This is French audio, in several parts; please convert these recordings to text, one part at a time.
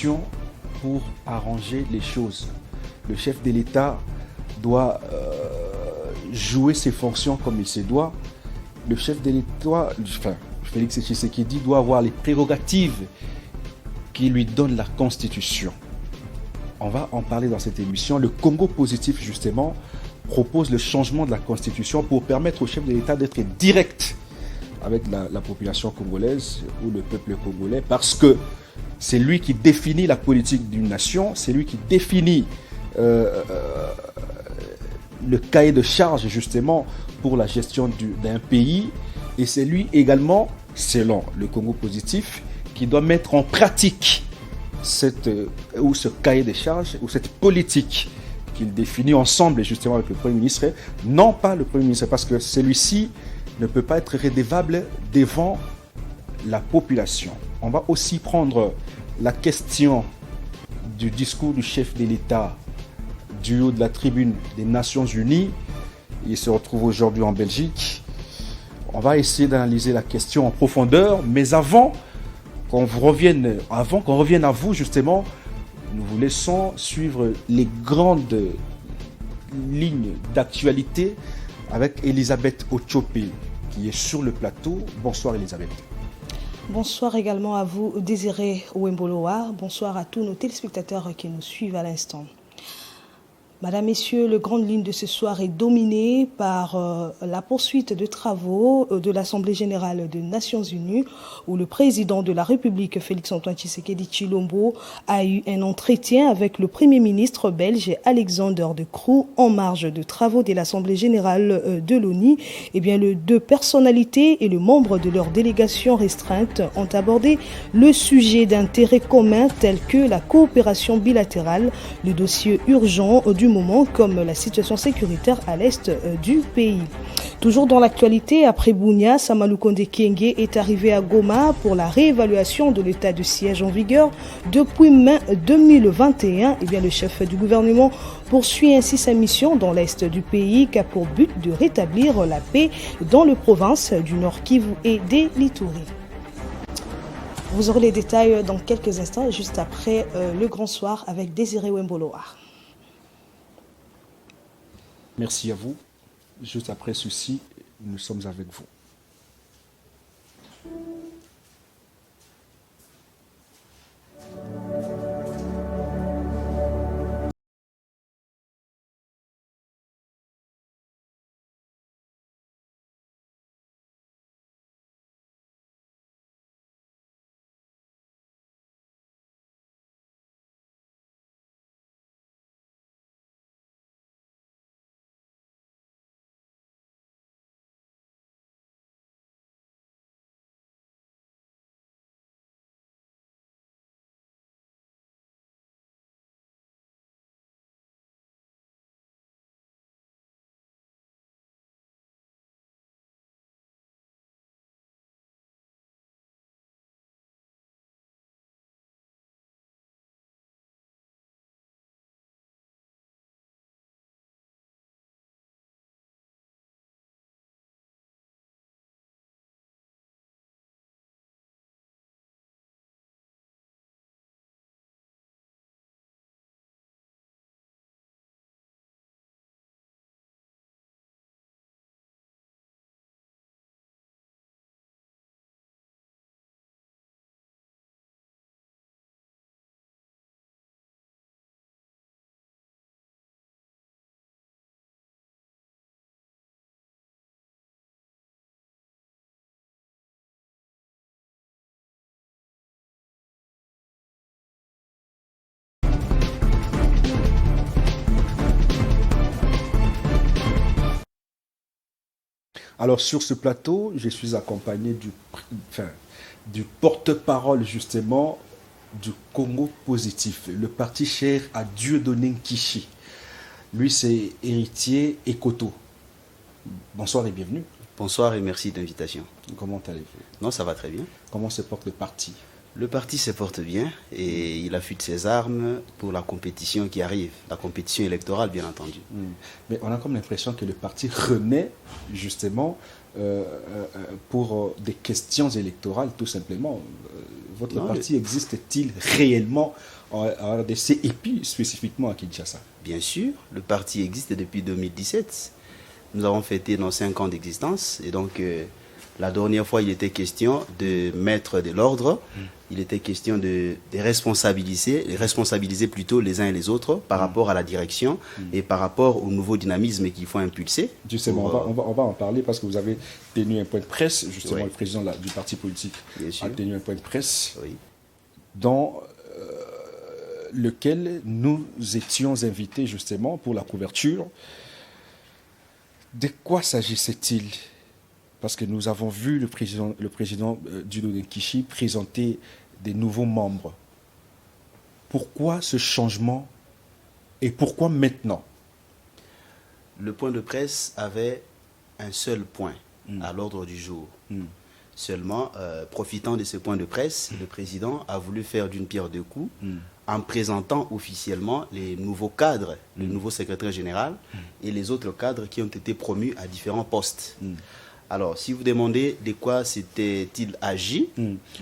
constitution pour arranger les choses. Le chef de l'État doit jouer ses fonctions comme il se doit. Le chef de l'État, Félix Tshisekedi, doit avoir les prérogatives qui lui donnent la Constitution. On va en parler dans cette émission. Le Congo positif, justement, propose le changement de la Constitution pour permettre au chef de l'État d'être direct avec la population congolaise ou le peuple congolais, parce que c'est lui qui définit la politique d'une nation, c'est lui qui définit le cahier de charge justement pour la gestion d'un pays, et c'est lui également, selon le Congo positif, qui doit mettre en pratique ce cahier de charge ou cette politique qu'il définit ensemble justement avec le Premier ministre. Non pas le Premier ministre, parce que celui-ci ne peut pas être redevable devant la population. On va aussi prendre la question du discours du chef de l'État du haut de la tribune des Nations Unies. Il se retrouve aujourd'hui en Belgique. On va essayer d'analyser la question en profondeur, mais avant qu'on revienne à vous justement, nous vous laissons suivre les grandes lignes d'actualité avec Elisabeth Ochopé qui est sur le plateau. Bonsoir Elisabeth. Bonsoir également à vous Désiré Ouemboloa. Bonsoir à tous nos téléspectateurs qui nous suivent à l'instant. Madame, Messieurs, la grande ligne de ce soir est dominée par la poursuite de travaux de l'Assemblée générale des Nations unies, où le président de la République, Félix-Antoine Tshisekedi Tshilombo, a eu un entretien avec le Premier ministre belge Alexander De Croo en marge de travaux de l'Assemblée générale de l'ONU. Eh bien, les deux personnalités et le membre de leur délégation restreinte ont abordé le sujet d'intérêt commun tel que la coopération bilatérale, le dossier urgent du moment comme la situation sécuritaire à l'est du pays. Toujours dans l'actualité, après Bunia, Samalou Konde Kyenge est arrivé à Goma pour la réévaluation de l'état de siège en vigueur depuis mai 2021. Eh bien, le chef du gouvernement poursuit ainsi sa mission dans l'est du pays qui a pour but de rétablir la paix dans les provinces du Nord Kivu et des Lituri. Vous aurez les détails dans quelques instants, juste après le grand soir avec Désiré Ouemboloa. Merci à vous. Juste après ceci, nous sommes avec vous. Alors sur ce plateau, je suis accompagné du porte-parole justement du Congo positif, le parti cher à Dieudonné Nkichi. Lui, c'est Héritier Ekoto. Bonsoir et bienvenue. Bonsoir et merci de l'invitation. Comment allez-vous? Non, ça va très bien. Comment se porte le parti? Le parti se porte bien et il affûte ses armes pour la compétition qui arrive, la compétition électorale bien entendu. Mais on a comme l'impression que le parti renaît justement pour des questions électorales tout simplement. Votre parti existe-t-il réellement en RDC et puis spécifiquement à Kinshasa? Bien sûr, le parti existe depuis 2017. Nous avons fêté nos 5 ans d'existence et donc la dernière fois il était question de mettre de l'ordre, il était question de responsabiliser plutôt les uns et les autres par rapport à la direction et par rapport au nouveau dynamisme qu'il faut impulser. Justement, on va en parler parce que vous avez tenu un point de presse, justement le président du parti politique a tenu un point de presse dans lequel nous étions invités justement pour la couverture. De quoi s'agissait-il? Parce que nous avons vu le président Judo Nkishi présenter des nouveaux membres. Pourquoi ce changement et pourquoi maintenant? Le point de presse avait un seul point à l'ordre du jour. Seulement, profitant de ce point de presse, le président a voulu faire d'une pierre deux coups en présentant officiellement les nouveaux cadres, le nouveau secrétaire général et les autres cadres qui ont été promus à différents postes. Alors, si vous demandez de quoi s'était-il agi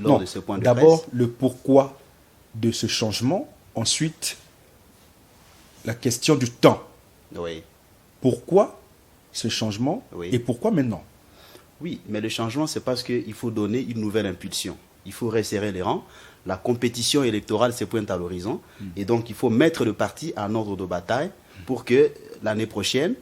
lors de ce point de presse... D'abord, le pourquoi de ce changement. Ensuite, la question du temps. Oui. Pourquoi ce changement et pourquoi maintenant? Oui, mais le changement, c'est parce qu'il faut donner une nouvelle impulsion. Il faut resserrer les rangs. La compétition électorale se pointe à l'horizon. Et donc, il faut mettre le parti en ordre de bataille pour que l'année prochaine,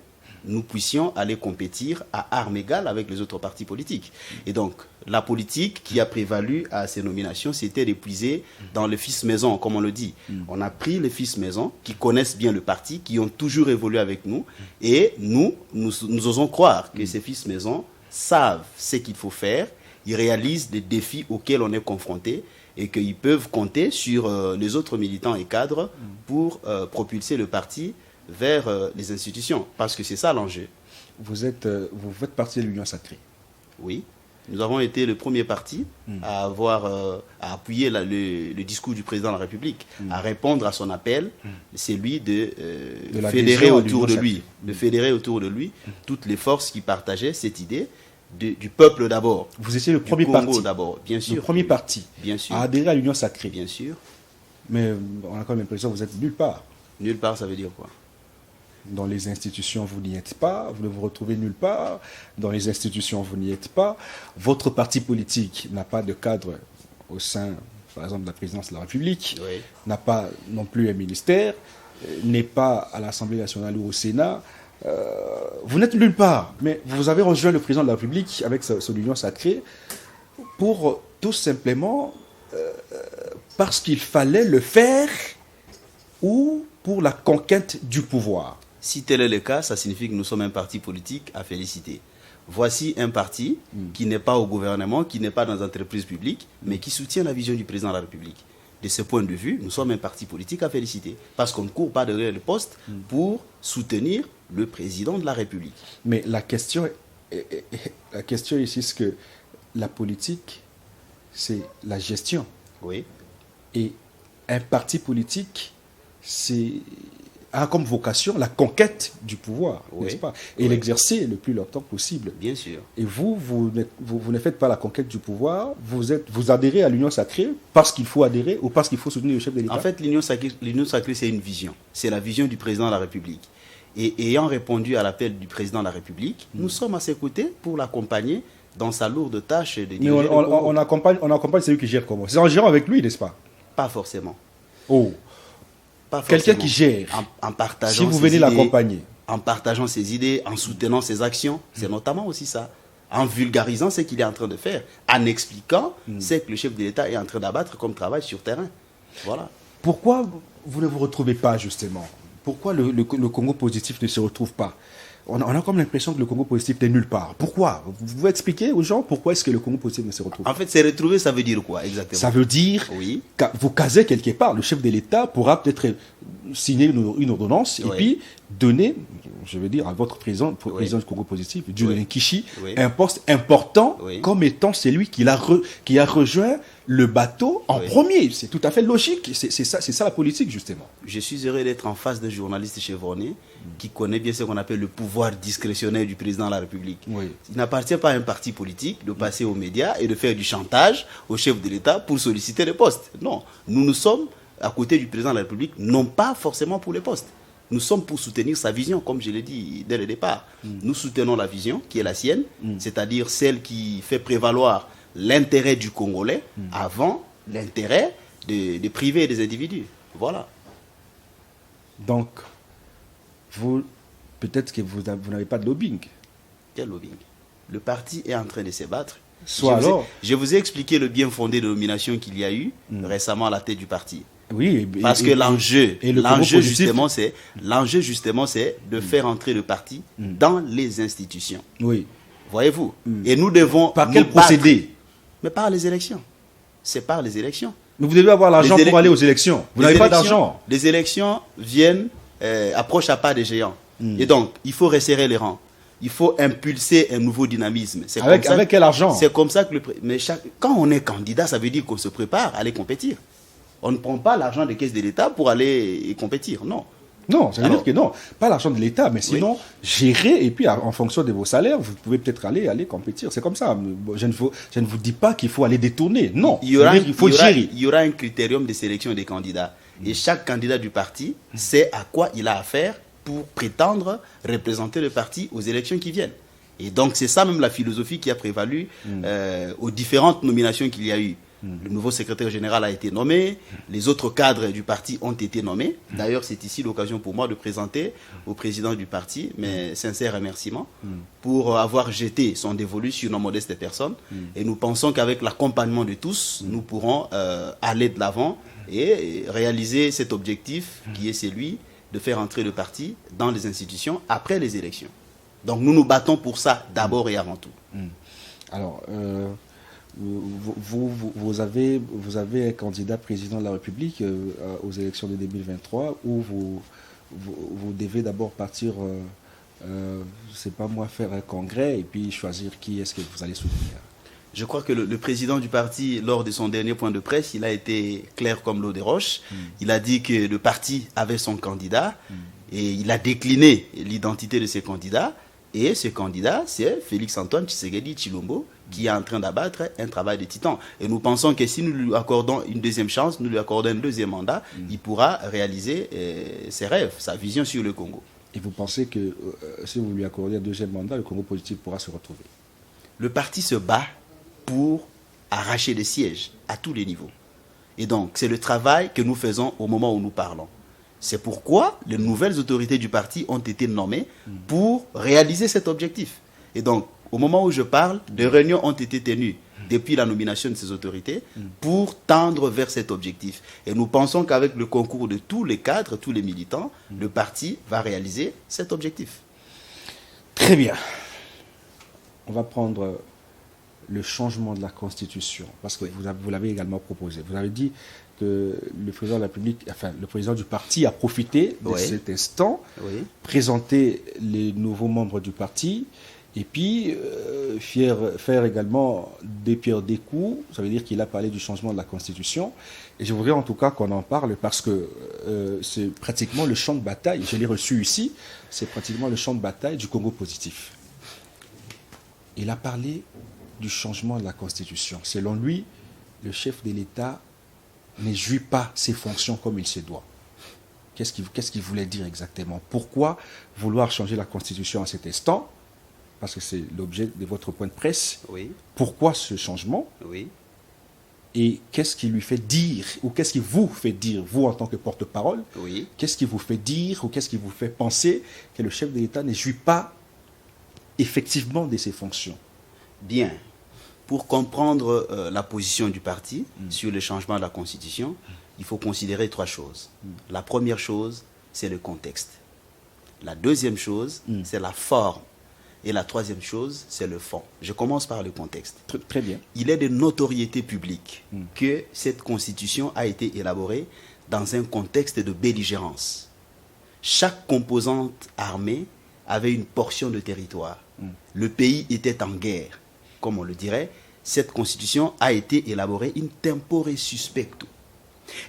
nous puissions aller compétir à armes égales avec les autres partis politiques. Et donc, la politique qui a prévalu à ces nominations, c'était d'épuiser dans les fils maison, comme on le dit. On a pris les fils maison qui connaissent bien le parti, qui ont toujours évolué avec nous, et nous osons croire que ces fils maison savent ce qu'il faut faire, ils réalisent les défis auxquels on est confronté, et qu'ils peuvent compter sur les autres militants et cadres pour propulser le parti vers les institutions, parce que c'est ça l'enjeu. Vous faites partie de l'Union Sacrée. Oui, nous avons été le premier parti à à appuyer le discours du président de la République, à répondre à son appel, c'est lui de fédérer autour de lui, toutes les forces qui partageaient cette idée du peuple d'abord. Vous étiez le premier parti d'abord, bien sûr. Le premier parti bien sûr. À adhérer à l'Union Sacrée. Bien sûr. Mais on a quand même l'impression que vous êtes nulle part. Nulle part, ça veut dire quoi? Dans les institutions, vous n'y êtes pas, vous ne vous retrouvez nulle part. Dans les institutions, vous n'y êtes pas. Votre parti politique n'a pas de cadre au sein, par exemple, de la présidence de la République, n'a pas non plus un ministère, n'est pas à l'Assemblée nationale ou au Sénat. Vous n'êtes nulle part, mais vous avez rejoint le président de la République avec son union sacrée pour tout simplement parce qu'il fallait le faire ou pour la conquête du pouvoir. Si tel est le cas, ça signifie que nous sommes un parti politique à féliciter. Voici un parti qui n'est pas au gouvernement, qui n'est pas dans l'entreprise publique, mais qui soutient la vision du président de la République. De ce point de vue, nous sommes un parti politique à féliciter, parce qu'on ne court pas derrière le poste pour soutenir le président de la République. Mais la question ici, c'est que la politique, c'est la gestion. Oui. Et un parti politique, a comme vocation la conquête du pouvoir, n'est-ce pas? Et l'exercer le plus longtemps possible. Bien sûr. Et vous ne faites pas la conquête du pouvoir, vous adhérez à l'Union Sacrée parce qu'il faut adhérer ou parce qu'il faut soutenir le chef de l'État? En fait, l'Union Sacrée, c'est une vision. C'est la vision du président de la République. Et ayant répondu à l'appel du président de la République, nous sommes à ses côtés pour l'accompagner dans sa lourde tâche de diriger le Congo. On accompagne celui qui gère comment? C'est en gérant avec lui, n'est-ce pas? Pas forcément. Oh. Quelqu'un qui gère, en partageant si vous venez l'accompagner. En partageant ses idées, en soutenant ses actions, c'est notamment aussi ça. En vulgarisant ce qu'il est en train de faire, en expliquant ce que le chef de l'État est en train d'abattre comme travail sur terrain. Voilà. Pourquoi vous ne vous retrouvez pas, justement? Pourquoi le Congo positif ne se retrouve pas? On a comme l'impression que le Congo positif n'est nulle part. Pourquoi? Vous pouvez expliquer aux gens pourquoi est-ce que le Congo positif ne se retrouve pas? En fait, se retrouver, ça veut dire quoi exactement? Ça veut dire que vous casez quelque part. Le chef de l'État pourra peut-être signer une ordonnance et puis donner, je veux dire, à votre président du Congo Positif, Julian Kishi, Oui. un poste important Oui. comme étant celui qui a rejoint le bateau en Oui. premier. C'est tout à fait logique. C'est ça la politique, justement. Je suis heureux d'être en face d'un journaliste chevronné qui connaît bien ce qu'on appelle le pouvoir discrétionnaire du président de la République. Oui. Il n'appartient pas à un parti politique de passer aux médias et de faire du chantage au chef de l'État pour solliciter les postes. Non, nous sommes à côté du président de la République, non pas forcément pour les postes. Nous sommes pour soutenir sa vision, comme je l'ai dit dès le départ. Nous soutenons la vision qui est la sienne, c'est-à-dire celle qui fait prévaloir l'intérêt du Congolais avant l'intérêt des privés et des individus. Voilà. Donc, peut-être que vous n'avez pas de lobbying. Quel lobbying? Le parti est en train de se battre. Je vous ai expliqué le bien fondé de nomination qu'il y a eu récemment à la tête du parti. Oui, parce que l'enjeu justement, c'est de faire entrer le parti dans les institutions. Oui. Voyez-vous? Et nous devons... Par quel procédé? Mais par les élections. C'est par les élections. Mais vous devez avoir l'argent pour aller aux élections. Vous n'avez pas d'argent. Les élections viennent, approchent à pas des géants. Et donc, il faut resserrer les rangs. Il faut impulser un nouveau dynamisme. Avec quel argent? C'est comme ça que quand on est candidat, ça veut dire qu'on se prépare à aller compétir. On ne prend pas l'argent des caisses de l'État pour aller compétir, non. Non, ça veut dire que non, pas l'argent de l'État, mais sinon, gérer, et puis en fonction de vos salaires, vous pouvez peut-être aller compétir. C'est comme ça. Je ne vous dis pas qu'il faut aller détourner. Non, il faut gérer. Il y aura un critérium de sélection des candidats. Et chaque candidat du parti sait à quoi il a affaire pour prétendre représenter le parti aux élections qui viennent. Et donc, c'est ça même la philosophie qui a prévalu aux différentes nominations qu'il y a eu. Le nouveau secrétaire général a été nommé, les autres cadres du parti ont été nommés. D'ailleurs, c'est ici l'occasion pour moi de présenter au président du parti mes sincères remerciements pour avoir jeté son dévolu sur nos modestes personnes. Et nous pensons qu'avec l'accompagnement de tous, nous pourrons aller de l'avant et réaliser cet objectif qui est celui de faire entrer le parti dans les institutions après les élections. Donc nous nous battons pour ça d'abord et avant tout. Alors, vous avez un candidat président de la République aux élections de 2023 où vous devez d'abord partir, c'est pas moi, faire un congrès et puis choisir qui est-ce que vous allez soutenir. Je crois que le président du parti, lors de son dernier point de presse, il a été clair comme l'eau des roches. Il a dit que le parti avait son candidat et il a décliné l'identité de ce candidat. Et ce candidat, c'est Félix-Antoine Tshisekedi Tshilombo, qui est en train d'abattre un travail de titan. Et nous pensons que si nous lui accordons une deuxième chance, nous lui accordons un deuxième mandat, il pourra réaliser ses rêves, sa vision sur le Congo. Et vous pensez que si vous lui accordez un deuxième mandat, le Congo Positif pourra se retrouver? Le parti se bat pour arracher des sièges à tous les niveaux. Et donc, c'est le travail que nous faisons au moment où nous parlons. C'est pourquoi les nouvelles autorités du parti ont été nommées pour réaliser cet objectif. Et donc, au moment où je parle, des réunions ont été tenues depuis la nomination de ces autorités pour tendre vers cet objectif. Et nous pensons qu'avec le concours de tous les cadres, tous les militants, le parti va réaliser cet objectif. Très bien. On va prendre le changement de la Constitution, parce que vous l'avez également proposé. Vous avez dit que le président de la République, enfin le président du parti a profité de cet instant, présenter les nouveaux membres du parti, et puis faire également des pierres des coups. Ça veut dire qu'il a parlé du changement de la Constitution. Et je voudrais en tout cas qu'on en parle parce que c'est pratiquement le champ de bataille. Je l'ai reçu ici. C'est pratiquement le champ de bataille du Congo Positif. Il a parlé du changement de la Constitution. Selon lui, le chef de l'État ne jouit pas ses fonctions comme il se doit. Qu'est-ce qu'il voulait dire exactement? Pourquoi vouloir changer la Constitution à cet instant? Parce que c'est l'objet de votre point de presse. Oui. Pourquoi ce changement? Oui. Et qu'est-ce qui lui fait dire, ou qu'est-ce qui vous fait dire, vous en tant que porte-parole, qu'est-ce qui vous fait dire, ou qu'est-ce qui vous fait penser que le chef de l'État ne jouit pas effectivement de ses fonctions? Bien. Pour comprendre la position du parti sur le changement de la Constitution, il faut considérer trois choses. La première chose, c'est le contexte. La deuxième chose, c'est la forme. Et la troisième chose, c'est le fond. Je commence par le contexte. Très bien. Il est de notoriété publique que cette Constitution a été élaborée dans un contexte de belligérance. chaque composante armée avait une portion de territoire. Le pays était en guerre. Comme on le dirait, cette constitution a été élaborée in tempore suspecto.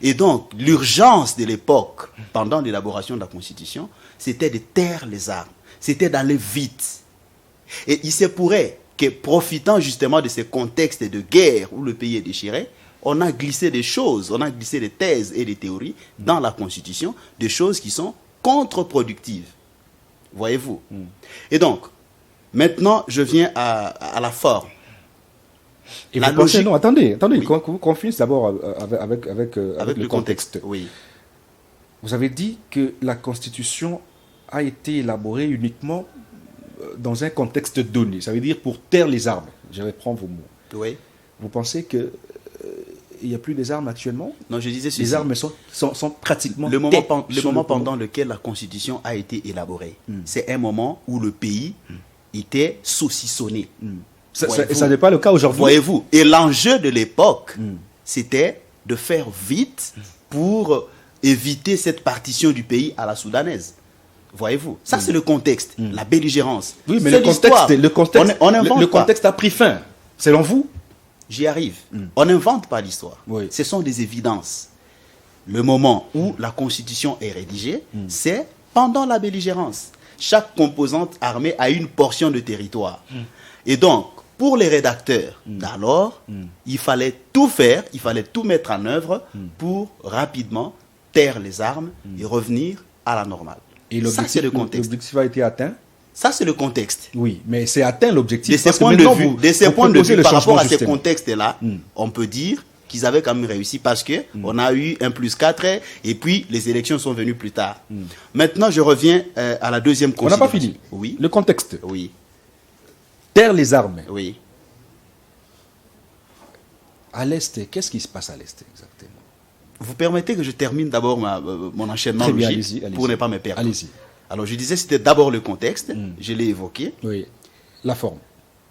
Et donc, l'urgence de l'époque, pendant l'élaboration de la constitution, c'était de taire les armes. C'était d'aller vite. Et il se pourrait que, profitant justement de ces contextes de guerre où le pays est déchiré, on a glissé des choses, on a glissé des thèses et des théories dans la constitution, des choses qui sont contre-productives. Voyez-vous? Et donc, maintenant, je viens à la forme. Et La vous pensez, logique- non, attendez, Oui. qu'on finisse d'abord avec le contexte. Oui. Vous avez dit que la Constitution a été élaborée uniquement dans un contexte donné. Ça veut dire pour taire les armes. Je reprends vos mots. Oui. Vous pensez que il n'y a plus des armes actuellement? Non, je disais ceci. Les armes sont pratiquement Le moment, taies le sur moment le front. pendant lequel la Constitution a été élaborée, c'est un moment où le pays était saucissonné. Ça n'est pas le cas aujourd'hui. Voyez-vous? Et l'enjeu de l'époque, c'était de faire vite pour éviter cette partition du pays à la soudanaise. Voyez-vous? Ça, c'est le contexte, la belligérance. Oui, mais C'est le l'histoire. contexte, On n'invente le pas. contexte a pris fin. Selon vous? J'y arrive. On n'invente pas l'histoire. Oui. Ce sont des évidences. Le moment où la Constitution est rédigée, c'est pendant la belligérance. Chaque composante armée a une portion de territoire. Et donc, pour les rédacteurs d'alors, il fallait tout faire, il fallait tout mettre en œuvre pour rapidement taire les armes et revenir à la normale. Et ça, c'est le contexte. l'objectif a été atteint? Ça, c'est le contexte. Oui, mais c'est atteint l'objectif. De ces parce que points de maintenant, vue, vous par proposez le rapport changement à ces système. contextes-là, on peut dire qu'ils avaient quand même réussi parce que on a eu 1+4 et puis les élections sont venues plus tard. Maintenant, je reviens à la deuxième On n'a pas considération. fini. Oui. Le contexte. Oui. Taire les armes. Oui. À l'Est, qu'est-ce qui se passe à l'Est exactement? Vous permettez que je termine d'abord mon enchaînement Très bien, logique allez-y. pour ne pas me perdre. Allez-y. Alors, je disais c'était d'abord le contexte, je l'ai évoqué. Oui. La forme.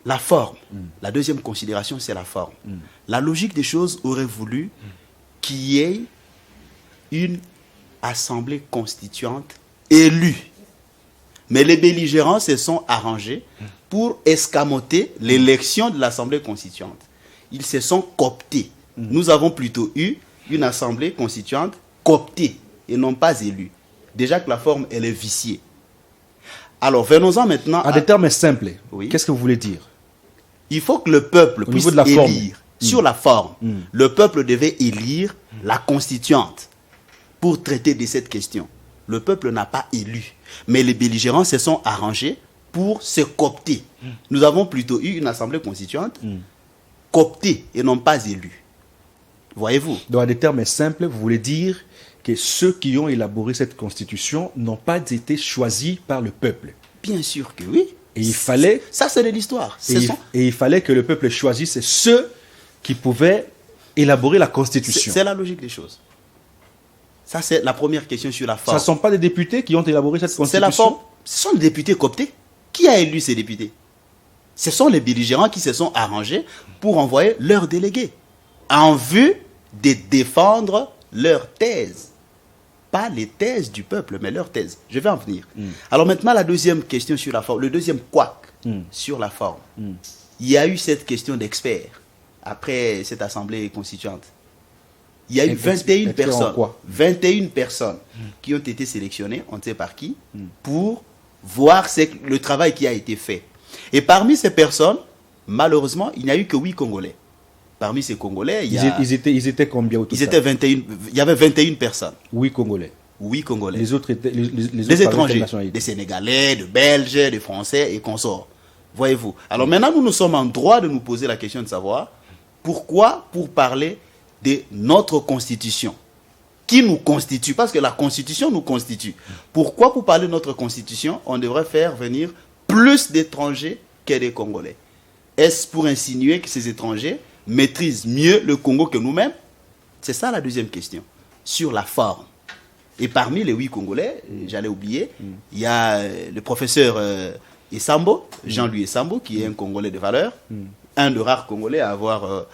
La forme. La deuxième considération, c'est la forme. La logique des choses aurait voulu qu'il y ait une assemblée constituante élue. Mais les belligérants se sont arrangés pour escamoter l'élection de l'assemblée constituante. Ils se sont cooptés. Nous avons plutôt eu une assemblée constituante cooptée et non pas élue. Déjà que la forme, elle est viciée. Alors, venons-en maintenant À des termes simples, Oui. qu'est-ce que vous voulez dire? Il faut que le peuple Au puisse niveau de la forme. élire. Sur la forme, le peuple devait élire la constituante pour traiter de cette question. Le peuple n'a pas élu. Mais les belligérants se sont arrangés pour se coopter. Nous avons plutôt eu une assemblée constituante cooptée et non pas élue. Voyez-vous? Dans des termes simples, vous voulez dire que ceux qui ont élaboré cette constitution n'ont pas été choisis par le peuple. Bien sûr que oui. Et il fallait, Ça, c'est de l'histoire. et il fallait que le peuple choisisse ceux qui pouvaient élaborer la constitution. C'est la logique des choses. Ça, c'est la première question sur la Ce forme. ne sont pas des députés qui ont élaboré cette C'est constitution. la forme. Ce sont des députés cooptés. Qui a élu ces députés? Ce sont les belligérants qui se sont arrangés pour envoyer leurs délégués en vue de défendre leurs thèses. Pas les thèses du peuple, mais leurs thèses. Je vais en venir. Alors maintenant, la deuxième question sur la forme, le deuxième couac sur la forme. Il y a eu cette question d'experts après cette assemblée constituante. Il y a eu 21 experts en personnes, quoi 21 personnes qui ont été sélectionnées, on ne sait par qui, pour voir le travail qui a été fait. Et parmi ces personnes, malheureusement, il n'y a eu que 8 Congolais. Parmi ces Congolais, Ils étaient combien au total? ils étaient 21, il y avait 21 personnes. Oui, Congolais. 8 Congolais. Les autres étaient les Des autres avaient étrangers, quelle nationalité? des Sénégalais, des Belges, des Français et consorts. Voyez-vous. Alors maintenant, nous sommes en droit de nous poser la question de savoir pourquoi, pour parler de notre constitution, qui nous constitue, parce que la constitution nous constitue. Pourquoi, pour parler de notre constitution, on devrait faire venir plus d'étrangers que des Congolais? Est-ce pour insinuer que ces étrangers maîtrisent mieux le Congo que nous-mêmes? C'est ça la deuxième question, sur la forme. Et parmi les 8 Congolais, j'allais oublier, il y a le professeur Essambo, Jean-Louis Essambo, qui est un Congolais de valeur, un de rares Congolais à avoir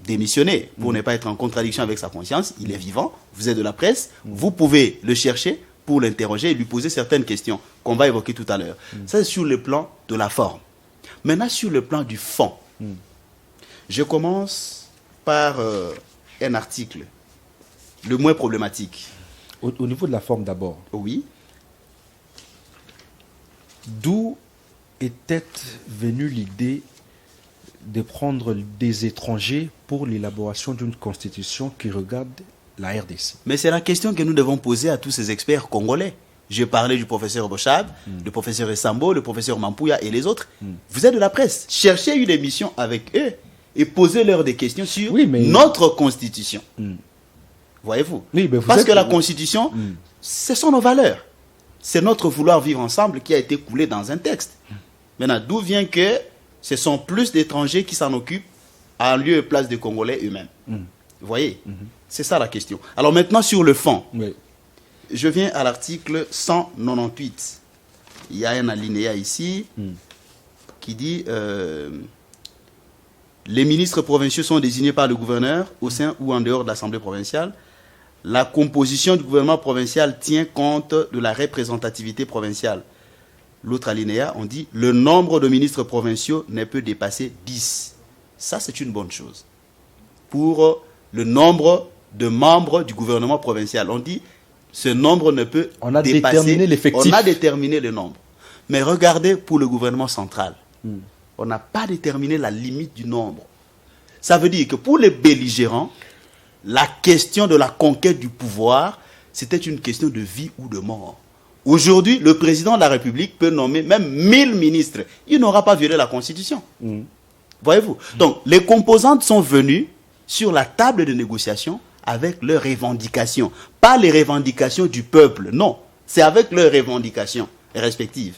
démissionné pour ne pas être en contradiction avec sa conscience. Il est vivant, vous êtes de la presse, vous pouvez le chercher pour l'interroger et lui poser certaines questions qu'on va évoquer tout à l'heure. Ça, c'est sur le plan de la forme. Maintenant, sur le plan du fond, je commence par un article, le moins problématique. Au niveau de la forme d'abord, Oui. d'où était venue l'idée de prendre des étrangers pour l'élaboration d'une constitution qui regarde la RDC? Mais c'est la question que nous devons poser à tous ces experts congolais. J'ai parlé du professeur Bochab, du professeur Essambo, le professeur Mampouya et les autres. Vous êtes de la presse. Cherchez une émission avec eux et posez-leur des questions sur notre constitution. Voyez-vous? Oui, mais Parce que la constitution, ce sont nos valeurs. C'est notre vouloir vivre ensemble qui a été coulé dans un texte. Maintenant, d'où vient que ce sont plus d'étrangers qui s'en occupent en lieu et place des Congolais eux-mêmes? Vous voyez? C'est ça la question. Alors maintenant, sur le fond, je viens à l'article 198. Il y a un alinéa ici qui dit les ministres provinciaux sont désignés par le gouverneur au sein ou en dehors de l'Assemblée provinciale. La composition du gouvernement provincial tient compte de la représentativité provinciale. L'autre alinéa, on dit le nombre de ministres provinciaux ne peut dépasser 10. Ça, c'est une bonne chose. Pour le nombre de membres du gouvernement provincial, on dit ce nombre ne peut on a dépasser. Déterminé l'effectif. On a déterminé le nombre. Mais regardez pour le gouvernement central. On n'a pas déterminé la limite du nombre. Ça veut dire que pour les belligérants, la question de la conquête du pouvoir, c'était une question de vie ou de mort. Aujourd'hui, le président de la République peut nommer même 1000 ministres. Il n'aura pas violé la Constitution. Voyez-vous? Donc, les composantes sont venues sur la table de négociation avec leurs revendications. Pas les revendications du peuple, non. C'est avec leurs revendications respectives.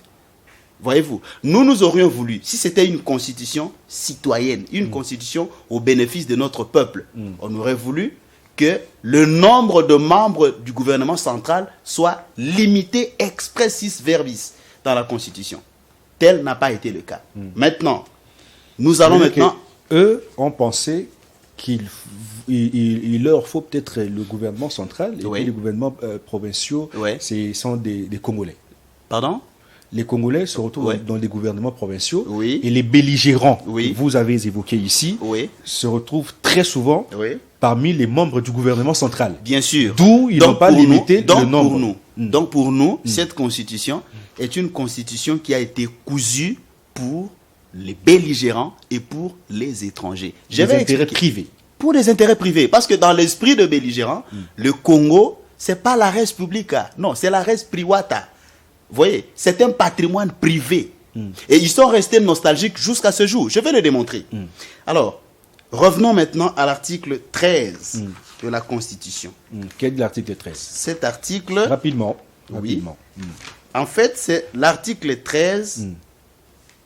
Voyez-vous, nous aurions voulu, si c'était une constitution citoyenne, une constitution au bénéfice de notre peuple, on aurait voulu que le nombre de membres du gouvernement central soit limité expressis verbis dans la constitution. Tel n'a pas été le cas. Maintenant, nous allons maintenant... Eux ont pensé qu'il leur faut peut-être le gouvernement central et puis les gouvernements provinciaux, ce sont des Congolais. Pardon? Les Congolais se retrouvent dans les gouvernements provinciaux et les belligérants que vous avez évoqués ici se retrouvent très souvent parmi les membres du gouvernement central. Bien sûr. D'où ils n'ont pas limité le nombre. Donc pour nous, cette constitution est une constitution qui a été cousue pour les belligérants et pour les étrangers. Des intérêts privés. Pour les intérêts privés. Parce que dans l'esprit de belligérants, le Congo, c'est pas la res publica. Non, c'est la res privata. Vous voyez, c'est un patrimoine privé. Et ils sont restés nostalgiques jusqu'à ce jour. Je vais le démontrer. Alors, revenons maintenant à l'article 13 de la Constitution. Quel est l'article 13? Cet article... Rapidement. En fait, c'est l'article 13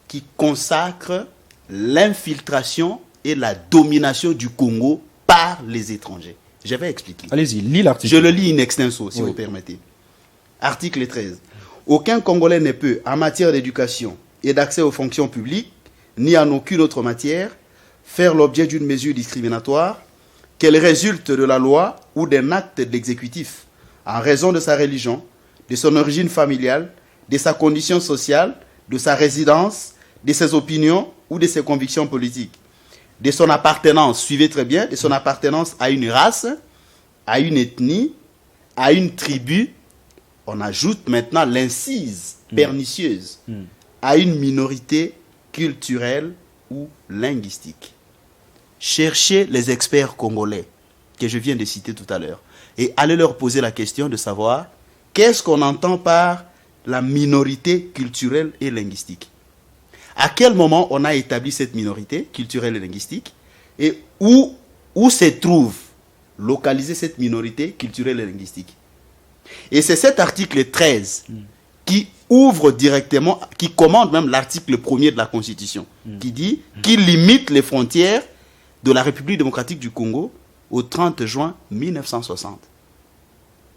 qui consacre l'infiltration et la domination du Congo par les étrangers. Je vais expliquer. Allez-y, lis l'article. Je le lis in extenso, si vous permettez. Article 13. Aucun Congolais ne peut, en matière d'éducation et d'accès aux fonctions publiques, ni en aucune autre matière, faire l'objet d'une mesure discriminatoire, qu'elle résulte de la loi ou d'un acte de l'exécutif, en raison de sa religion, de son origine familiale, de sa condition sociale, de sa résidence, de ses opinions ou de ses convictions politiques, de son appartenance, suivez très bien, de son appartenance à une race, à une ethnie, à une tribu. On ajoute maintenant l'incise pernicieuse à une minorité culturelle ou linguistique. Cherchez les experts congolais que je viens de citer tout à l'heure et allez leur poser la question de savoir qu'est-ce qu'on entend par la minorité culturelle et linguistique. À quel moment on a établi cette minorité culturelle et linguistique et où se trouve localisée cette minorité culturelle et linguistique. Et c'est cet article 13 qui ouvre directement, qui commande même l'article 1er de la Constitution, qui dit, qui limite les frontières de la République démocratique du Congo au 30 juin 1960.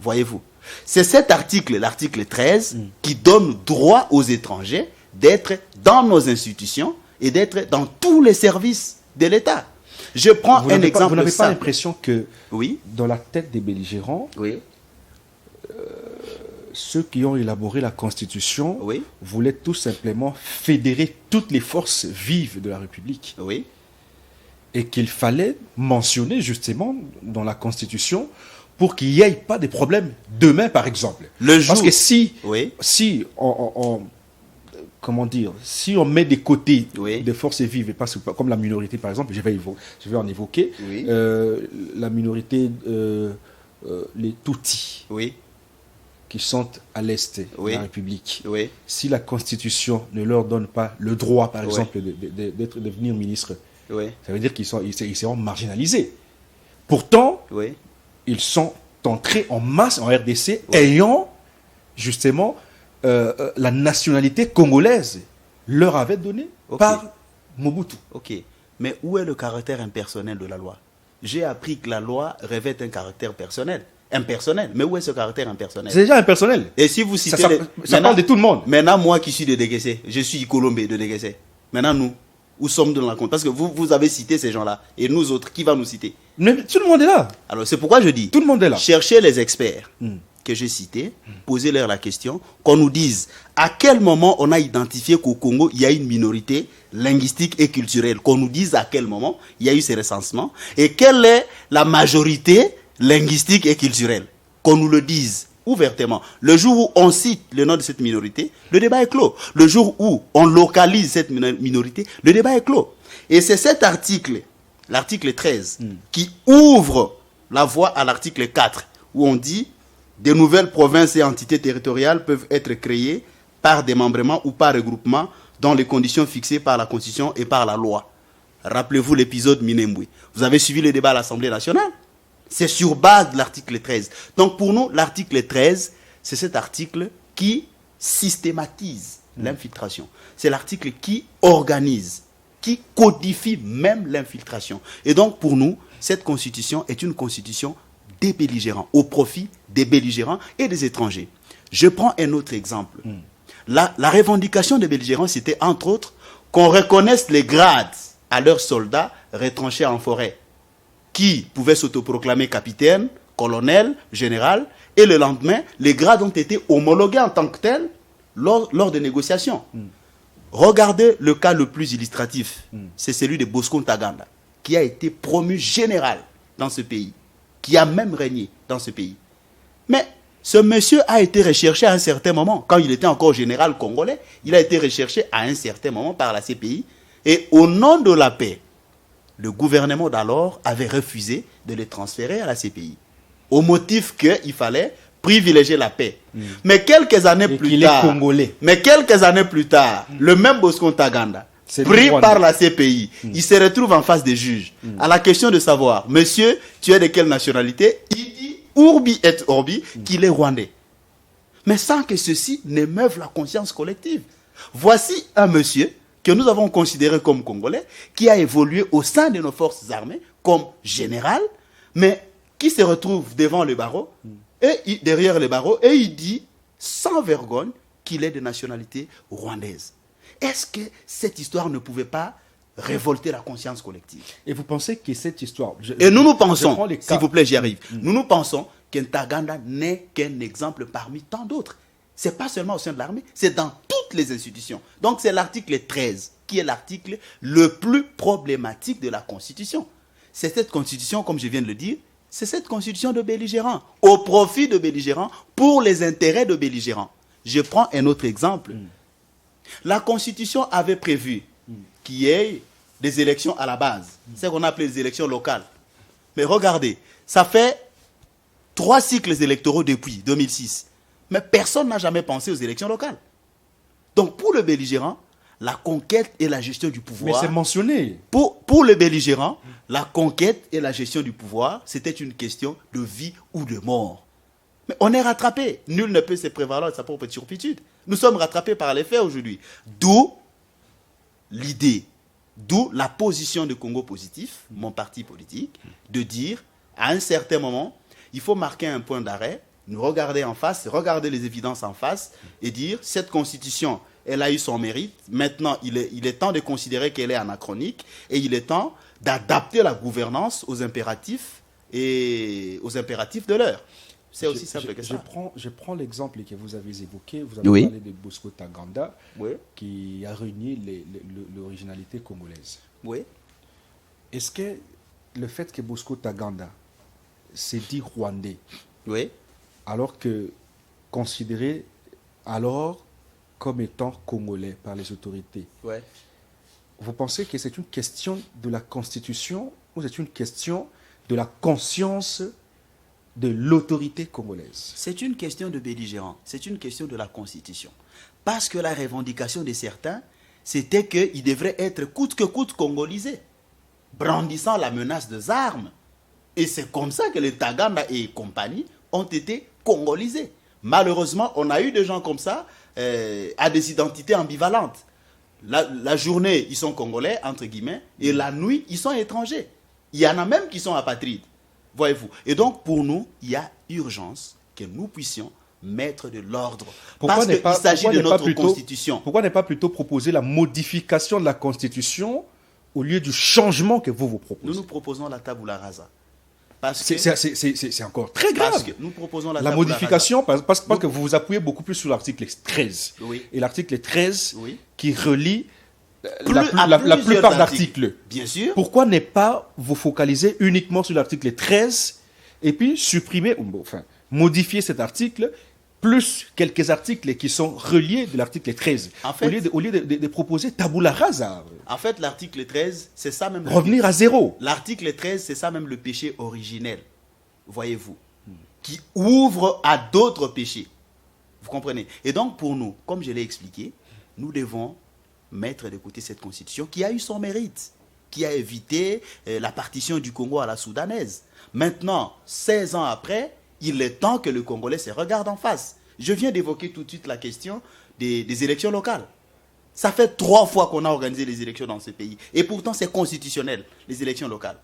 Voyez-vous, c'est cet article, l'article 13, qui donne droit aux étrangers d'être dans nos institutions et d'être dans tous les services de l'État. Je prends un exemple. Vous n'avez pas l'impression que oui, dans la tête des belligérants, ceux qui ont élaboré la Constitution Oui. voulaient tout simplement fédérer toutes les forces vives de la République. Oui. Et qu'il fallait mentionner justement dans la Constitution pour qu'il n'y ait pas de problèmes demain, par exemple. Le jour... Parce que si Oui. comment dire, si on met des côtés Oui. des forces vives, et pas comme la minorité, par exemple, je vais en évoquer, Oui. la minorité, les Tutsis, Oui. qui sont à l'est Oui. de la République. Oui. Si la Constitution ne leur donne pas le droit, par Oui. exemple, de devenir ministre, Oui. ça veut dire qu'ils seront marginalisés. Pourtant, Oui. ils sont entrés en masse en RDC, ayant justement la nationalité congolaise leur avait donnée par Mobutu. Ok. Mais où est le caractère impersonnel de la loi? J'ai appris que la loi revêt un caractère personnel. Impersonnel. Mais où est ce caractère impersonnel? C'est déjà impersonnel. Et si vous citez... Ça parle de tout le monde. Maintenant, moi qui suis de Déguessé, je suis Colombé de Déguessé. Maintenant, nous, où sommes dans la compte? Parce que vous avez cité ces gens-là. Et nous autres, qui va nous citer? Mais tout le monde est là. Alors, c'est pourquoi je dis... Tout le monde est là. Cherchez les experts que j'ai cités, posez-leur la question, qu'on nous dise à quel moment on a identifié qu'au Congo, il y a une minorité linguistique et culturelle. Qu'on nous dise à quel moment il y a eu ces recensements. Et quelle est la majorité linguistique et culturelle. Qu'on nous le dise ouvertement. Le jour où on cite le nom de cette minorité, le débat est clos. Le jour où on localise cette minorité, le débat est clos. Et c'est cet article, l'article 13, qui ouvre la voie à l'article 4, où on dit « Des nouvelles provinces et entités territoriales peuvent être créées par démembrement ou par regroupement dans les conditions fixées par la Constitution et par la loi. » Rappelez-vous l'épisode Minembwe. Vous avez suivi le débat à l'Assemblée nationale. C'est sur base de l'article 13. Donc pour nous, l'article 13, c'est cet article qui systématise l'infiltration. C'est l'article qui organise, qui codifie même l'infiltration. Et donc pour nous, cette constitution est une constitution des belligérants, au profit des belligérants et des étrangers. Je prends un autre exemple. La revendication des belligérants, c'était entre autres qu'on reconnaisse les grades à leurs soldats retranchés en forêt, qui pouvaient s'autoproclamer capitaine, colonel, général, et le lendemain, les grades ont été homologués en tant que tels lors des négociations. Regardez le cas le plus illustratif, c'est celui de Bosco Ntaganda, qui a été promu général dans ce pays, qui a même régné dans ce pays. Mais ce monsieur a été recherché à un certain moment, quand il était encore général congolais, il a été recherché à un certain moment par la CPI, et au nom de la paix, le gouvernement d'alors avait refusé de les transférer à la CPI, au motif qu'il fallait privilégier la paix. Mais quelques années plus tard, le même Bosco Ntaganda, pris par la CPI, il se retrouve en face des juges, à la question de savoir, monsieur, tu es de quelle nationalité? Il dit, Urbi et Orbi, qu'il est rwandais. Mais sans que ceci n'émeuve la conscience collective. Voici un monsieur que nous avons considéré comme congolais, qui a évolué au sein de nos forces armées comme général, mais qui se retrouve devant le barreau, et derrière le barreau, et il dit, sans vergogne, qu'il est de nationalité rwandaise. Est-ce que cette histoire ne pouvait pas révolter la conscience collective? Et vous pensez que cette histoire... nous pensons, s'il vous plaît, j'y arrive, nous pensons qu'Ntaganda n'est qu'un exemple parmi tant d'autres. Ce n'est pas seulement au sein de l'armée, c'est dans toutes les institutions. Donc c'est l'article 13 qui est l'article le plus problématique de la Constitution. C'est cette Constitution, comme je viens de le dire, c'est cette Constitution de belligérants, au profit de belligérants, pour les intérêts de belligérants. Je prends un autre exemple. La Constitution avait prévu qu'il y ait des élections à la base, ce qu'on appelle les élections locales. Mais regardez, ça fait 3 cycles électoraux depuis 2006. Mais personne n'a jamais pensé aux élections locales. Donc pour le belligérant, la conquête et la gestion du pouvoir... Mais c'est mentionné. Pour le belligérant, la conquête et la gestion du pouvoir, c'était une question de vie ou de mort. Mais on est rattrapé. Nul ne peut se prévaloir de sa propre turpitude. Nous sommes rattrapés par les faits aujourd'hui. D'où l'idée, d'où la position de Congo Positif, mon parti politique, de dire, à un certain moment, il faut marquer un point d'arrêt, nous regarder en face, regarder les évidences en face et dire, cette constitution, elle a eu son mérite, maintenant il est temps de considérer qu'elle est anachronique et il est temps d'adapter la gouvernance aux impératifs de l'heure. C'est aussi simple que ça. Je prends l'exemple que vous avez évoqué. Vous avez parlé de Bosco Taganda, qui a réuni l'originalité congolaise. Oui. Est-ce que le fait que Bosco Taganda s'est dit rwandais, alors que considéré alors comme étant congolais par les autorités, vous pensez que c'est une question de la Constitution ou c'est une question de la conscience de l'autorité congolaise? C'est une question de belligérant, c'est une question de la Constitution. Parce que la revendication de certains, c'était qu'il devrait être coûte que coûte congolisé, brandissant la menace des armes. Et c'est comme ça que les Taganda et compagnie ont été congolisés. Malheureusement, on a eu des gens comme ça, à des identités ambivalentes. La journée, ils sont congolais, entre guillemets, et la nuit, ils sont étrangers. Il y en a même qui sont apatrides, voyez-vous. Et donc, pour nous, il y a urgence que nous puissions mettre de l'ordre. Parce qu'il s'agit de notre Constitution. Pourquoi ne pas plutôt proposer la modification de la Constitution au lieu du changement que vous proposez? Nous proposons la tabula rasa. C'est encore très grave. Parce que nous proposons la modification, parce que vous vous appuyez beaucoup plus sur l'article 13. Et l'article 13 qui relie la plupart d'articles. Bien sûr. Pourquoi ne pas vous focaliser uniquement sur l'article 13 et puis supprimer, enfin, modifier cet article plus quelques articles qui sont reliés de l'article 13, en fait, au lieu de proposer tabula rasa. En fait, l'article 13, c'est ça même... Revenir à zéro. L'article 13, c'est ça même le péché originel, voyez-vous, qui ouvre à d'autres péchés. Vous comprenez? Et donc, pour nous, comme je l'ai expliqué, nous devons mettre de côté cette constitution qui a eu son mérite, qui a évité la partition du Congo à la soudanaise. Maintenant, 16 ans après, il est temps que le Congolais se regarde en face. Je viens d'évoquer tout de suite la question des élections locales. Ça fait 3 fois qu'on a organisé les élections dans ce pays. Et pourtant, c'est constitutionnel, les élections locales.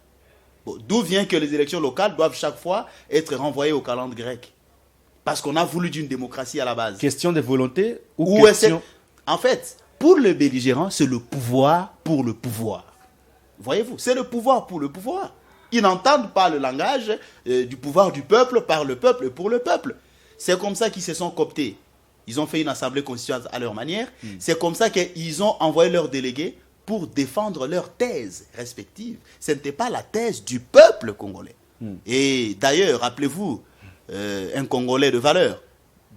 Bon, d'où vient que les élections locales doivent chaque fois être renvoyées au calendrier grec? Parce qu'on a voulu d'une démocratie à la base. Question de volonté ou question... En fait, pour le belligérant, c'est le pouvoir pour le pouvoir. Voyez-vous, c'est le pouvoir pour le pouvoir. Ils n'entendent pas le langage du pouvoir du peuple par le peuple pour le peuple. C'est comme ça qu'ils se sont cooptés. Ils ont fait une assemblée constituante à leur manière. C'est comme ça qu'ils ont envoyé leurs délégués pour défendre leurs thèses respectives. Ce n'était pas la thèse du peuple congolais. Et d'ailleurs, rappelez-vous, un Congolais de valeur,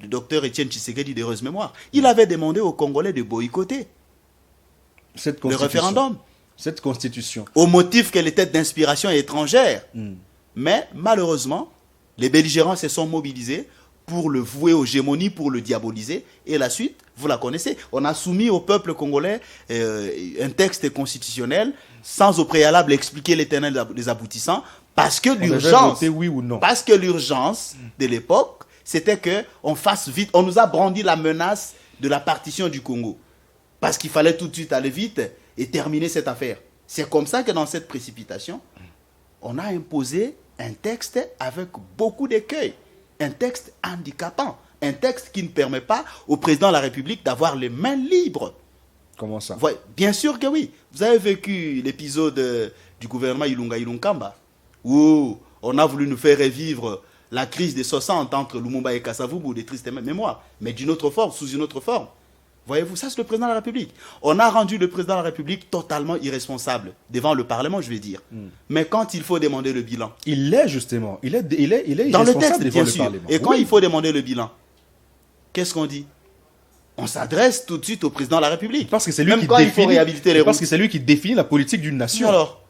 le docteur Étienne Tshisekedi d'heureuse mémoire, il avait demandé aux Congolais de boycotter le référendum. Cette constitution. Au motif qu'elle était d'inspiration étrangère. Mais malheureusement, les belligérants se sont mobilisés pour le vouer aux gémonies, pour le diaboliser. Et la suite, vous la connaissez. On a soumis au peuple congolais un texte constitutionnel sans au préalable expliquer les tenants des aboutissants, parce que l'urgence, oui ou non. Parce que l'urgence de l'époque, c'était qu'on fasse vite. On nous a brandi la menace de la partition du Congo. Parce qu'il fallait tout de suite aller vite et terminer cette affaire. C'est comme ça que dans cette précipitation, on a imposé un texte avec beaucoup d'écueils. Un texte handicapant. Un texte qui ne permet pas au président de la République d'avoir les mains libres. Comment ça? Bien sûr que oui. Vous avez vécu l'épisode du gouvernement Ilunga Ilunkamba, où on a voulu nous faire revivre la crise des 60 entre Lumumba et Kasavubu, des tristes mémoires, mais d'une autre forme, sous une autre forme. Voyez-vous, ça c'est le président de la République. On a rendu le président de la République totalement irresponsable, devant le Parlement, je vais dire. Mais quand il faut demander le bilan... Il l'est justement, il est dans le irresponsable texte, devant bien le sûr. Parlement. Et quand il faut demander le bilan, qu'est-ce qu'on dit? On s'adresse tout de suite au président de la République. Parce que c'est lui Même qui quand il faut réhabiliter les routes. Parce que c'est lui qui définit la politique d'une nation. Alors,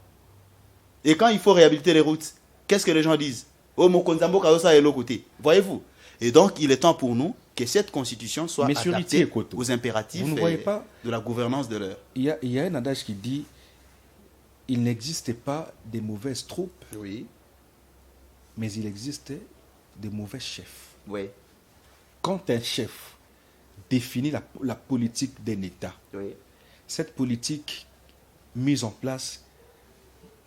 et quand il faut réhabiliter les routes, qu'est-ce que les gens disent? Oh, Mokonzambo Kaosa est l'autre côté. Voyez-vous? Et donc, il est temps pour nous que cette constitution soit adaptée aux impératifs de la gouvernance de l'heure. Il y a un adage qui dit il n'existe pas de mauvaises troupes, mais il existe de mauvais chefs. Oui. Quand un chef définit la politique d'un État, cette politique mise en place,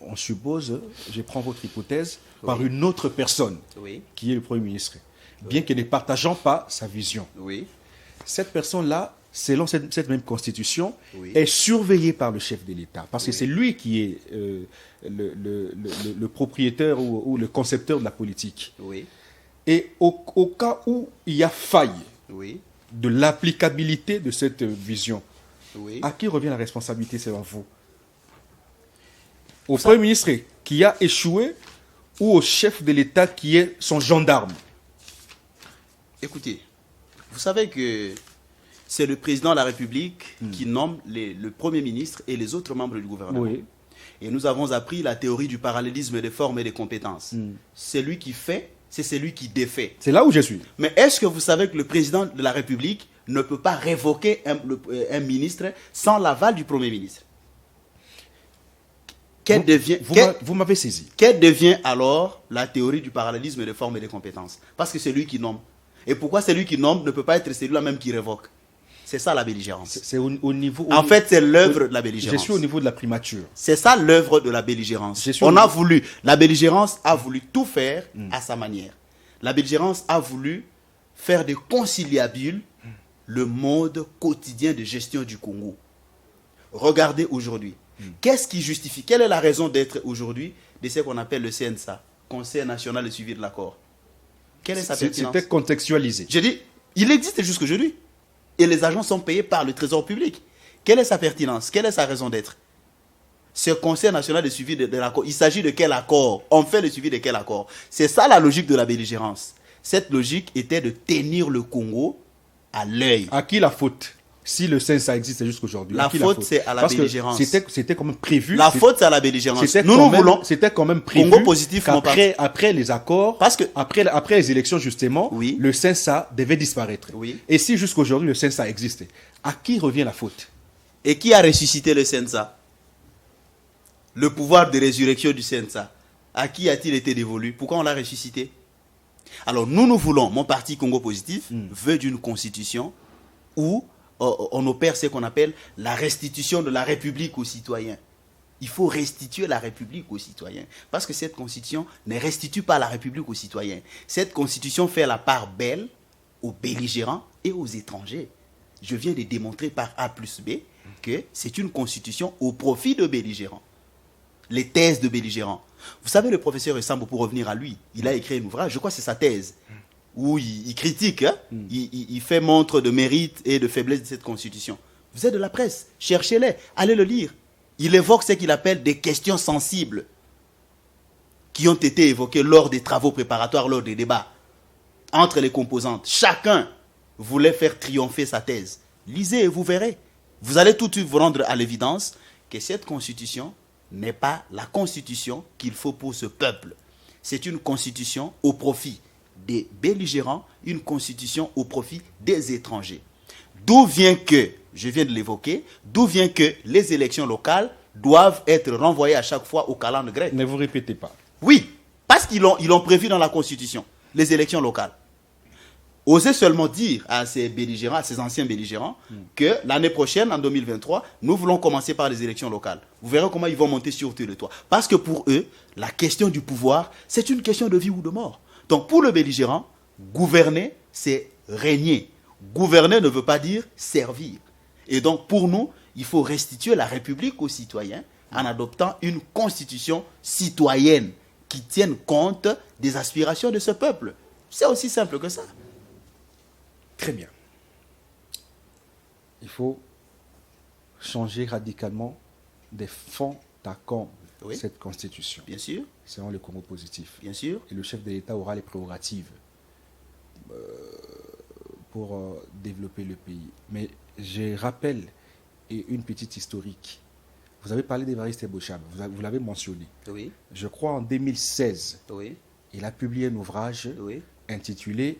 on suppose, je prends votre hypothèse, par une autre personne, qui est le Premier ministre, bien que ne partageant pas sa vision. Cette personne-là, selon cette même constitution, est surveillée par le chef de l'État, parce que c'est lui qui est le propriétaire ou le concepteur de la politique. Et au cas où il y a faille Oui, de l'applicabilité de cette vision, oui. à qui revient la responsabilité selon vous? Au Premier ministre qui a échoué ou au chef de l'État qui est son gendarme? Écoutez, vous savez que c'est le président de la République qui nomme le Premier ministre et les autres membres du gouvernement. Oui. Et nous avons appris la théorie du parallélisme des formes et des compétences. C'est lui qui fait, c'est celui qui défait. C'est là où je suis. Mais est-ce que vous savez que le président de la République ne peut pas révoquer un ministre sans l'aval du Premier ministre? Vous m'avez saisi. Quelle devient alors la théorie du parallélisme des formes et des compétences? Parce que c'est lui qui nomme. Et pourquoi celui qui nomme ne peut pas être celui-là même qui révoque? C'est ça la belligérance. C'est au niveau. En fait, c'est l'œuvre de la Je belligérance. suis au niveau de la primature. C'est ça l'œuvre de la belligérance. Je suis On au a niveau- voulu, la belligérance a voulu tout faire à sa manière. La belligérance a voulu faire de conciliabule le mode quotidien de gestion du Congo. Regardez aujourd'hui. Qu'est-ce qui justifie? Quelle est la raison d'être aujourd'hui de ce qu'on appelle le CNSA, Conseil national de suivi de l'accord? Quelle est sa pertinence? C'était contextualisé. Je dis, il existe jusqu'aujourd'hui. Et les agents sont payés par le trésor public. Quelle est sa pertinence? Quelle est sa raison d'être? Ce Conseil national de suivi de l'accord, il s'agit de quel accord? On fait le suivi de quel accord? C'est ça la logique de la belligérance. Cette logique était de tenir le Congo à l'œil. À qui la faute? Si le CNSA existe jusqu'aujourd'hui. La à qui faute, c'est à la Parce que belligérance. C'était quand même prévu. La faute, c'est à la belligérance. C'était Nous, quand nous même- voulons. C'était quand même prévu. Congo positif, mon après les accords, Parce que- après les élections justement, Oui. le CNSA devait disparaître. Oui. Et si jusqu'aujourd'hui le CNSA existe, à qui revient la faute? Et qui a ressuscité le CNSA? Le pouvoir de résurrection du CNSA. À qui a-t-il été dévolu? Pourquoi on l'a ressuscité? Alors nous voulons, mon parti Congo Positif veut d'une constitution où on opère ce qu'on appelle la restitution de la République aux citoyens. Il faut restituer la République aux citoyens. Parce que cette constitution ne restitue pas la République aux citoyens. Cette constitution fait la part belle aux belligérants et aux étrangers. Je viens de démontrer par A plus B que c'est une constitution au profit de belligérants. Les thèses de belligérants. Vous savez, le professeur Essambo, pour revenir à lui, il a écrit un ouvrage, je crois que c'est sa thèse, où il critique, hein, il fait montre de mérite et de faiblesse de cette constitution. Vous êtes de la presse, cherchez-les, allez le lire. Il évoque ce qu'il appelle des questions sensibles qui ont été évoquées lors des travaux préparatoires, lors des débats entre les composantes. Chacun voulait faire triompher sa thèse. Lisez et vous verrez. Vous allez tout de suite vous rendre à l'évidence que cette constitution n'est pas la constitution qu'il faut pour ce peuple. C'est une constitution au profit des belligérants, une constitution au profit des étrangers. D'où vient que, je viens de l'évoquer, d'où vient que les élections locales doivent être renvoyées à chaque fois au calendrier grec. Ne vous répétez pas. Oui, parce qu'ils l'ont prévu dans la Constitution, les élections locales. Osez seulement dire à ces belligérants, à ces anciens belligérants, que l'année prochaine, en 2023, nous voulons commencer par les élections locales. Vous verrez comment ils vont monter sur le toit. Parce que pour eux, la question du pouvoir, c'est une question de vie ou de mort. Donc pour le belligérant, gouverner, c'est régner. Gouverner ne veut pas dire servir. Et donc pour nous, il faut restituer la République aux citoyens en adoptant une constitution citoyenne qui tienne compte des aspirations de ce peuple. C'est aussi simple que ça. Très bien. Il faut changer radicalement des fonds d'accord Oui. cette constitution. Bien sûr, Selon le Congo positif. bien sûr. Et le chef de l'État aura les prérogatives pour développer le pays. Mais je rappelle et une petite historique. Vous avez parlé d'Évariste Bochab, vous l'avez mentionné. Oui, Je crois en 2016, oui, il a publié un ouvrage oui, intitulé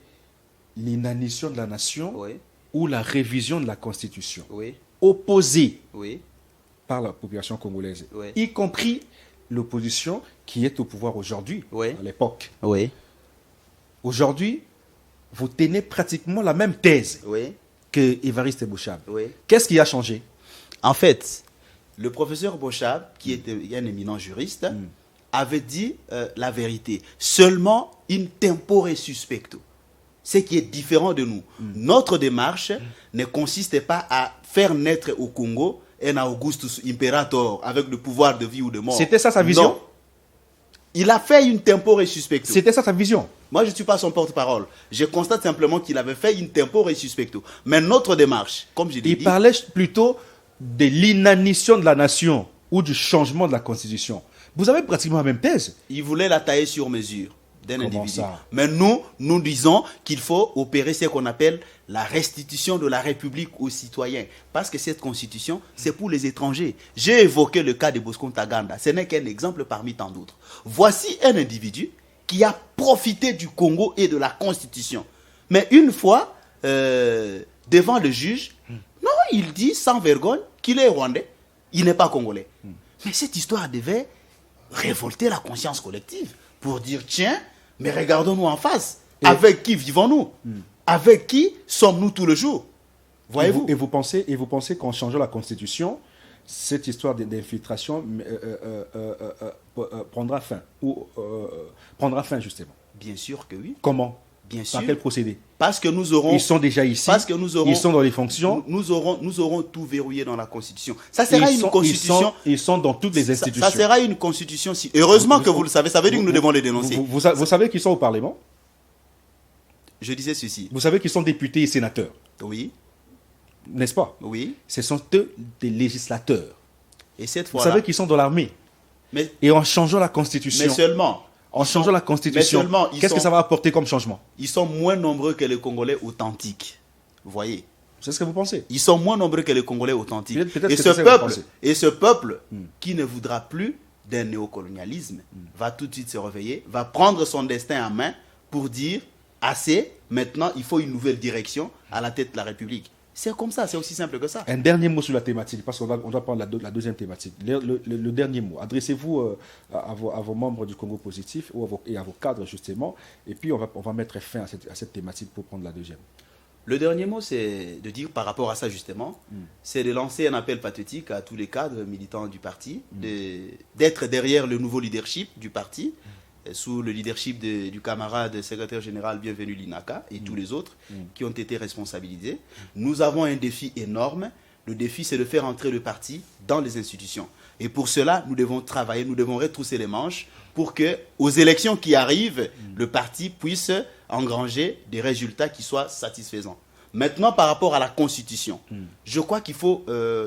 L'inanition de la nation oui, ou la révision de la Constitution, oui, opposée oui, par la population congolaise, Oui. y compris l'opposition qui est au pouvoir aujourd'hui, Oui. à l'époque. oui, Aujourd'hui, vous tenez pratiquement la même thèse oui, que Évariste Bochab. oui. Qu'est-ce qui a changé? En fait, le professeur Bochab, qui est un éminent juriste, avait dit la vérité. Seulement in tempore suspecto. Ce qui est différent de nous. Notre démarche ne consiste pas à faire naître au Congo un Augustus Imperator avec le pouvoir de vie ou de mort. C'était ça sa vision? Non. Il a fait une tempore suspecto. C'était ça sa vision? Moi, je ne suis pas son porte-parole. Je constate simplement qu'il avait fait in tempore et suspecto. Mais notre démarche, comme je l'ai dit... Il parlait plutôt de l'inanition de la nation ou du changement de la Constitution. Vous avez pratiquement la même thèse. Il voulait la tailler sur mesure d'un Comment individu. ça? Mais nous disons qu'il faut opérer ce qu'on appelle la restitution de la République aux citoyens. Parce que cette constitution, c'est pour les étrangers. J'ai évoqué le cas de Bosco Ntaganda. Ce n'est qu'un exemple parmi tant d'autres. Voici un individu qui a profité du Congo et de la constitution. Mais une fois, devant le juge, non, il dit sans vergogne qu'il est rwandais. Il n'est pas congolais. Mais cette histoire devait révolter la conscience collective pour dire, tiens, mais regardons-nous en face. Avec qui vivons-nous? Avec qui sommes-nous tous les jours? Voyez-vous? Et vous pensez qu'en changeant la Constitution, cette histoire d'infiltration prendra fin prendra fin justement? Bien sûr que oui. Comment? Bien sûr. Par quel procédé? Parce que nous aurons... Ils sont déjà ici. Parce que nous aurons... Ils sont dans les fonctions. Nous aurons tout verrouillé dans la Constitution. Ça sera une Constitution... Ils sont dans toutes les institutions. Ça sera une Constitution... Heureusement que vous le savez. Ça veut dire que nous devons les dénoncer. Vous savez qu'ils sont au Parlement? Je disais ceci. Vous savez qu'ils sont députés et sénateurs? Oui. N'est-ce pas? Oui. Ce sont eux des législateurs. Et cette Vous fois-là... savez qu'ils sont dans l'armée. Mais, et en changeant la Constitution... Mais seulement... En changeant la Constitution, qu'est-ce que ça va apporter comme changement? Ils sont moins nombreux que les Congolais authentiques. Vous voyez? C'est ce que vous pensez? Ils sont moins nombreux que les Congolais authentiques. Et ce peuple qui ne voudra plus d'un néocolonialisme va tout de suite se réveiller, va prendre son destin en main pour dire assez, maintenant il faut une nouvelle direction à la tête de la République. C'est comme ça, c'est aussi simple que ça. Un dernier mot sur la thématique, parce qu'on doit prendre la deuxième thématique. Le dernier mot. Adressez-vous à vos membres du Congo Positif et à vos cadres, justement. Et puis, on va mettre fin à cette thématique pour prendre la deuxième. Le dernier mot, c'est de dire par rapport à ça, justement, c'est de lancer un appel pathétique à tous les cadres militants du parti, d'être derrière le nouveau leadership du parti, sous le leadership du camarade secrétaire général Bienvenu Linaka et tous les autres qui ont été responsabilisés. Nous avons un défi énorme. Le défi, c'est de faire entrer le parti dans les institutions. Et pour cela, nous devons travailler, nous devons retrousser les manches pour que, aux élections qui arrivent, le parti puisse engranger des résultats qui soient satisfaisants. Maintenant, par rapport à la Constitution, je crois qu'il faut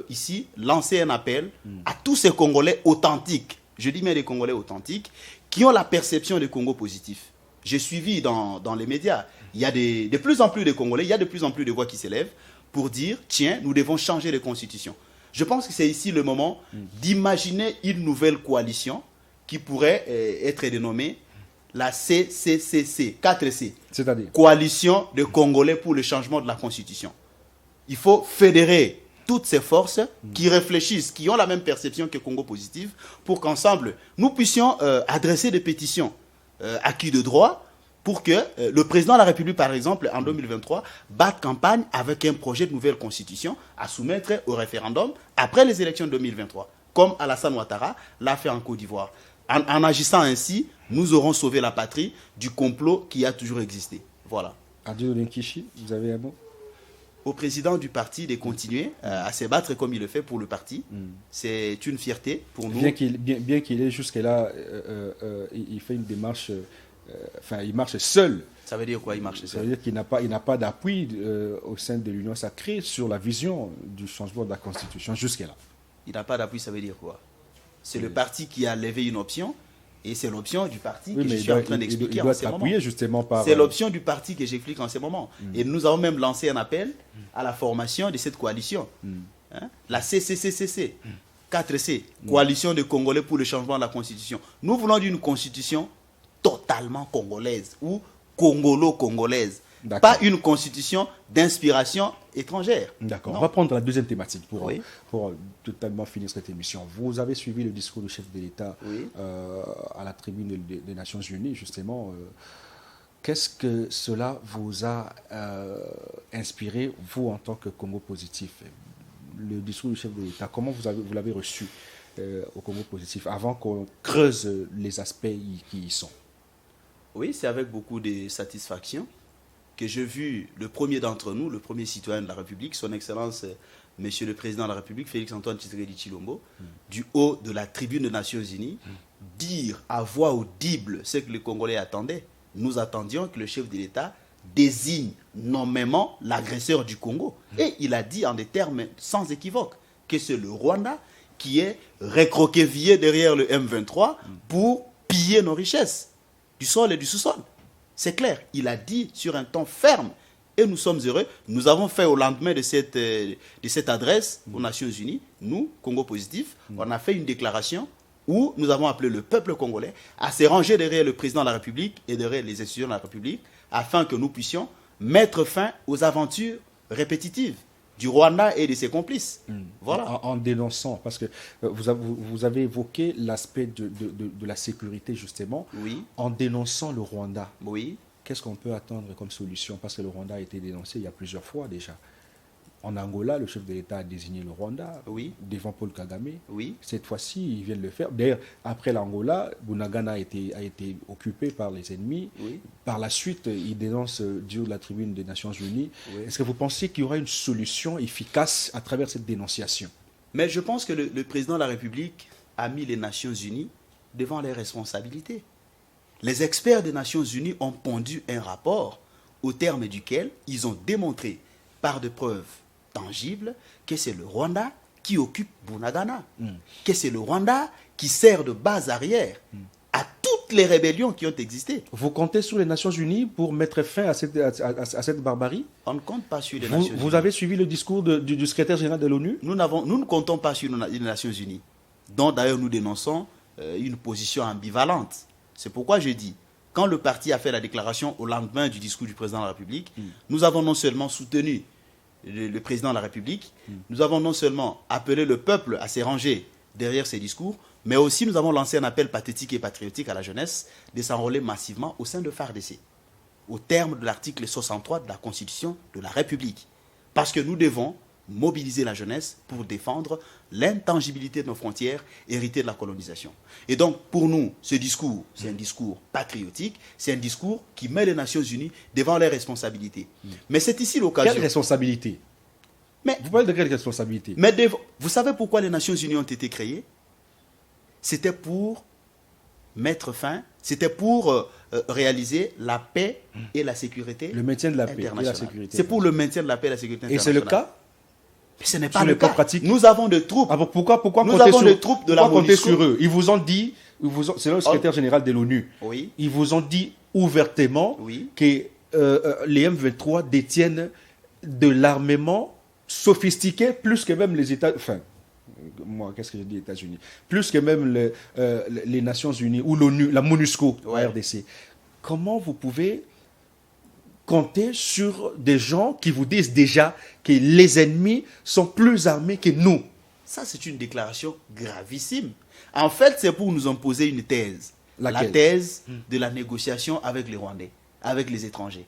ici lancer un appel à tous ces Congolais authentiques. Je dis bien les Congolais authentiques qui ont la perception du Congo positif. J'ai suivi dans les médias, il y a de plus en plus de Congolais, il y a de plus en plus de voix qui s'élèvent pour dire, tiens, nous devons changer les constitutions. Je pense que c'est ici le moment d'imaginer une nouvelle coalition qui pourrait être dénommée la CCCC, 4C. C'est-à-dire? Coalition de Congolais pour le changement de la Constitution. Il faut fédérer toutes ces forces qui réfléchissent, qui ont la même perception que Congo Positif, pour qu'ensemble, nous puissions adresser des pétitions acquis de droit pour que le président de la République, par exemple, en 2023, batte campagne avec un projet de nouvelle constitution à soumettre au référendum après les élections de 2023, comme Alassane Ouattara l'a fait en Côte d'Ivoire. En agissant ainsi, nous aurons sauvé la patrie du complot qui a toujours existé. Voilà. Adieu Linkishi, vous avez un mot? Au président du parti de continuer à se battre comme il le fait pour le parti. C'est une fierté pour nous. Bien qu'il ait jusque-là, il fait une démarche, il marche seul. Ça veut dire quoi, il marche seul? Ça veut dire qu'il n'a pas d'appui au sein de l'Union sacrée sur la vision du changement de la Constitution jusque-là. Il n'a pas d'appui, ça veut dire quoi? C'est le parti qui a levé une option. Et c'est l'option du parti que je suis en train d'expliquer en ce moment. Justement par... C'est l'option du parti que j'explique en ce moment. Et nous avons même lancé un appel à la formation de cette coalition. La CCCCC, 4C, Coalition de Congolais pour le changement de la Constitution. Nous voulons d'une constitution totalement congolaise ou congolo-congolaise. Pas une constitution d'inspiration étrangère. D'accord. On va prendre la deuxième thématique pour totalement finir cette émission. Vous avez suivi le discours du chef de l'État à la tribune des Nations Unies, justement. Qu'est-ce que cela vous a inspiré, vous, en tant que Congo Positif? Le discours du chef de l'État, comment vous l'avez reçu au Congo Positif, avant qu'on creuse les aspects qui y sont? Oui, c'est avec beaucoup de satisfaction que j'ai vu le premier d'entre nous, le premier citoyen de la République, son Excellence, Monsieur le Président de la République, Félix-Antoine Tshisekedi Tshilombo, du haut de la tribune des Nations Unies, dire à voix audible ce que les Congolais attendaient. nous attendions que le chef de l'État désigne nommément l'agresseur du Congo. Et il a dit en des termes sans équivoque que c'est le Rwanda qui est recroquevillé derrière le M23 pour piller nos richesses du sol et du sous-sol. C'est clair, il a dit sur un ton ferme. Et nous sommes heureux. Nous avons fait au lendemain de cette adresse aux Nations Unies, nous, Congo Positif, on a fait une déclaration où nous avons appelé le peuple congolais à se ranger derrière le président de la République et derrière les institutions de la République afin que nous puissions mettre fin aux aventures répétitives du Rwanda et de ses complices. Voilà. En dénonçant, parce que vous avez évoqué l'aspect de la sécurité, justement, Oui. en dénonçant le Rwanda. Oui. Qu'est-ce qu'on peut attendre comme solution? Parce que le Rwanda a été dénoncé il y a plusieurs fois déjà. En Angola, le chef de l'État a désigné le Rwanda devant Paul Kagame. Oui. Cette fois-ci, ils viennent le faire. D'ailleurs, après l'Angola, Bunagana a été occupé par les ennemis. Oui. Par la suite, il dénonce Dieu de la tribune des Nations Unies. Oui. Est-ce que vous pensez qu'il y aura une solution efficace à travers cette dénonciation? Mais je pense que le président de la République a mis les Nations Unies devant les responsabilités. Les experts des Nations Unies ont pondu un rapport au terme duquel ils ont démontré par des preuves tangibles que c'est le Rwanda qui occupe Bunagana, que c'est le Rwanda qui sert de base arrière à toutes les rébellions qui ont existé. Vous comptez sur les Nations Unies pour mettre fin à cette barbarie? On ne compte pas sur les Nations Unies. Vous avez suivi le discours du secrétaire général de l'ONU? Nous ne comptons pas sur les Nations Unies, dont d'ailleurs nous dénonçons une position ambivalente. C'est pourquoi je dis, quand le parti a fait la déclaration au lendemain du discours du président de la République, nous avons non seulement soutenu le président de la République, nous avons non seulement appelé le peuple à se ranger derrière ces discours, mais aussi nous avons lancé un appel pathétique et patriotique à la jeunesse de s'enrôler massivement au sein de FARDC, au terme de l'article 63 de la Constitution de la République. Parce que nous devons mobiliser la jeunesse pour défendre l'intangibilité de nos frontières héritées de la colonisation. Et donc, pour nous, ce discours, c'est un discours patriotique, c'est un discours qui met les Nations Unies devant leurs responsabilités. Mais c'est ici l'occasion... Quelle responsabilité? Vous parlez de quelle responsabilité? Vous savez pourquoi les Nations Unies ont été créées? C'était pour mettre fin, c'était pour réaliser la paix et la sécurité internationale. Le maintien de la paix et la sécurité. C'est pour le maintien de la paix et la sécurité internationale. Et c'est le cas? Mais ce n'est pas le cas pratique. Nous avons des troupes. Ah bon, pourquoi nous avons des troupes de la compter sur eux? Ils vous ont dit, c'est le secrétaire général de l'ONU. Oui. Ils vous ont dit ouvertement que les M23 détiennent de l'armement sophistiqué plus que même les États... Enfin, moi, qu'est-ce que j'ai dit, États-Unis? Plus que même les Nations Unies ou l'ONU, la MONUSCO, la RDC. Comment vous pouvez compter sur des gens qui vous disent déjà que les ennemis sont plus armés que nous? Ça, c'est une déclaration gravissime. En fait, c'est pour nous imposer une thèse. Laquelle? La thèse de la négociation avec les Rwandais, avec les étrangers.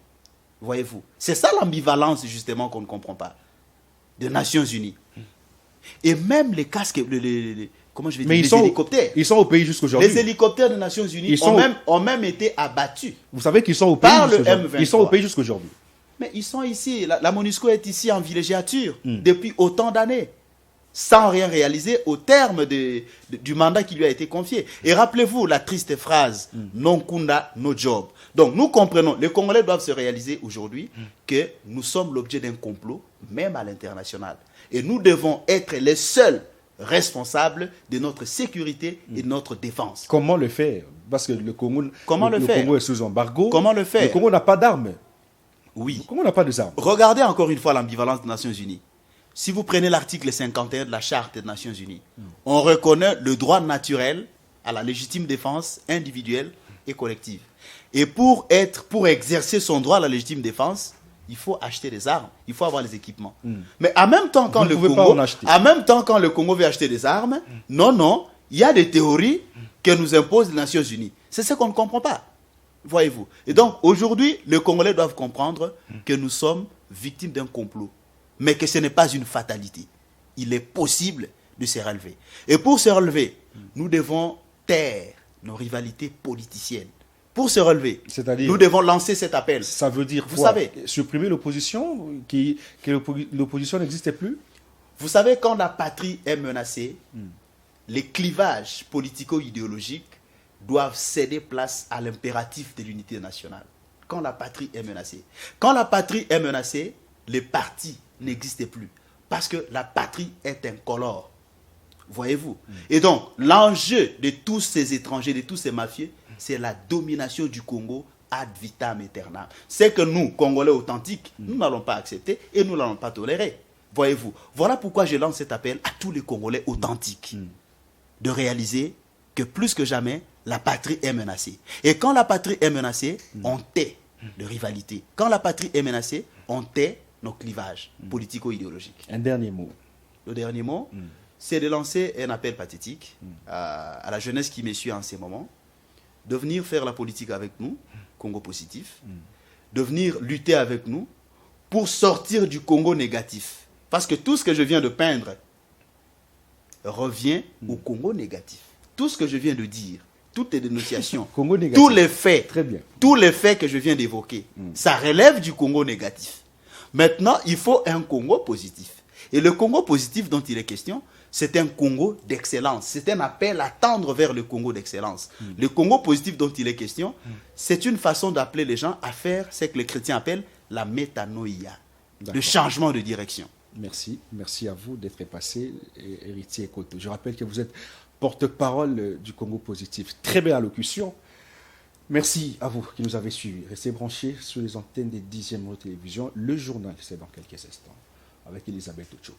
Voyez-vous? C'est ça l'ambivalence, justement, qu'on ne comprend pas. Des Nations Unies. Et même les casques, comment je vais dire, les hélicoptères. Ils sont au pays jusqu'aujourd'hui. Les hélicoptères des Nations Unies ont même été abattus. Vous savez qu'ils sont au pays par le M23. Ils sont au pays jusqu'aujourd'hui. Mais ils sont ici. La MONUSCO est ici en villégiature depuis autant d'années, sans rien réaliser au terme du mandat qui lui a été confié. Et rappelez-vous la triste phrase non kunda, no job. Donc nous comprenons, les Congolais doivent se réaliser aujourd'hui que nous sommes l'objet d'un complot, même à l'international. Et nous devons être les seuls responsables de notre sécurité et de notre défense. Comment le faire? Parce que le Congo est sous embargo. Comment le faire? Le Congo n'a pas d'armes. Oui. Le Congo n'a pas d'armes. Regardez encore une fois l'ambivalence des Nations Unies. Si vous prenez l'article 51 de la Charte des Nations Unies, on reconnaît le droit naturel à la légitime défense individuelle et collective. Et pour exercer son droit à la légitime défense, il faut acheter des armes, il faut avoir les équipements. Mais en même temps, quand le Congo veut acheter des armes, non, il y a des théories que nous imposent les Nations Unies. C'est ce qu'on ne comprend pas, voyez-vous. Et donc, aujourd'hui, les Congolais doivent comprendre que nous sommes victimes d'un complot, mais que ce n'est pas une fatalité. Il est possible de se relever. Et pour se relever, nous devons taire nos rivalités politiciennes. Pour se relever, nous devons lancer cet appel. Ça veut dire vous savez, supprimer l'opposition, que l'opposition n'existait plus? Vous savez, quand la patrie est menacée, les clivages politico-idéologiques doivent céder place à l'impératif de l'unité nationale. Quand la patrie est menacée. Quand la patrie est menacée, les partis n'existent plus. Parce que la patrie est incolore. Voyez-vous? Et donc, l'enjeu de tous ces étrangers, de tous ces mafieux, c'est la domination du Congo ad vitam aeternam. C'est que nous, Congolais authentiques, nous n'allons pas accepter et nous n'allons pas tolérer. Voyez-vous? Voilà pourquoi je lance cet appel à tous les Congolais authentiques de réaliser que plus que jamais, la patrie est menacée. Et quand la patrie est menacée, on tait de rivalité. Quand la patrie est menacée, on tait nos clivages politico-idéologiques. Un dernier mot. Le dernier mot, c'est de lancer un appel pathétique à la jeunesse qui me suit en ces moments, de venir faire la politique avec nous, Congo positif, de venir lutter avec nous pour sortir du Congo négatif. Parce que tout ce que je viens de peindre revient au Congo négatif. Tout ce que je viens de dire, toutes les dénonciations, Congo négatif. tous les faits, Très bien. tous les faits que je viens d'évoquer, ça relève du Congo négatif. Maintenant, il faut un Congo positif. Et le Congo positif dont il est question, c'est un Congo d'excellence. C'est un appel à tendre vers le Congo d'excellence. Le Congo positif dont il est question, c'est une façon d'appeler les gens à faire ce que les chrétiens appellent la métanoïa, le changement de direction. Merci. Merci à vous d'être passé, Héritier Ekoto. Je rappelle que vous êtes porte-parole du Congo positif. Très belle allocution. Merci à vous qui nous avez suivis. Restez branchés sur les antennes des 10e télévision. Le journal, c'est dans quelques instants, avec Elisabeth Ocho.